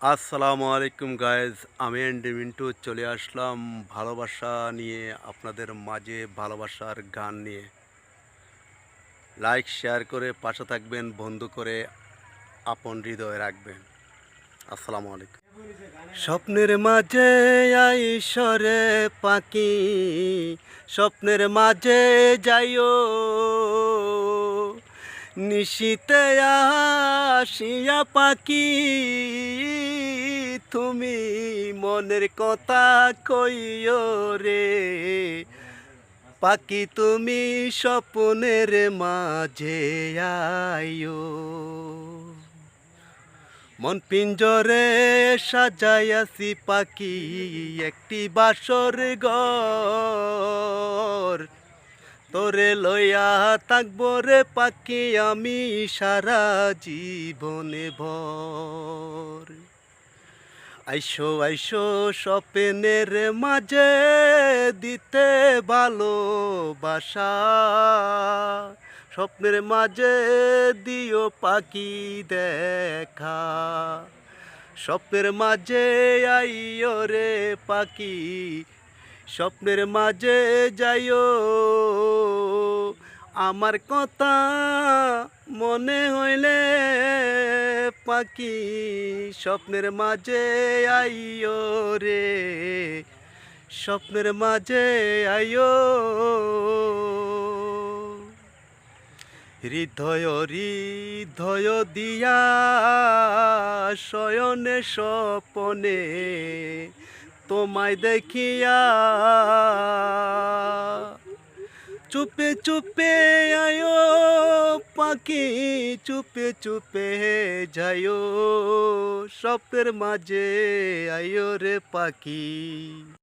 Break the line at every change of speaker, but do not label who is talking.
আসসালামু আলাইকুম গাইজ, আমি এন্ডি মিন্টু চলে আসলাম ভালোবাসা নিয়ে আপনাদের মাঝে, ভালোবাসার গান নিয়ে। লাইক শেয়ার করে পাশে থাকবেন, বন্ধু করে আপন হৃদয়ে রাখবেন। আসসালামু আলাইকুম। স্বপ্নের মাঝে আইসরে পাখি, স্বপ্নের মাঝে যাইও, নিশীতে আসিয়া পাখি, তুমি মনের কথা কইও রে পাখি, তুমি স্বপ্নের মাঝে আইও। মন পিঞ্জরে সাজাইয়াছি পাখি, একটি বাসর ঘর, তোরে লইয়া থাকবো রে পাখি আমি সারা জীবনে ভর। আইসো আইসো স্বপ্নের মাঝে দিতে ভালোবাসা, স্বপ্নের মাঝে দিও পাখি দেখা, স্বপ্নের মাঝে আইও রে পাখি, স্বপ্নের মাঝে যাইও। আমার কথা মনে হইলে পাখি, স্বপ্নের মাঝে আইও রে, স্বপ্নের মাঝে আইও। হৃদয় হৃদয় দিয়া শয়নে স্বপনে তোমায় দেখিয়া, চুপে চুপে আয়ো পাখি, চুপে চুপে যাইও, স্বপ্নের মাঝে আয়ো রে পাখি।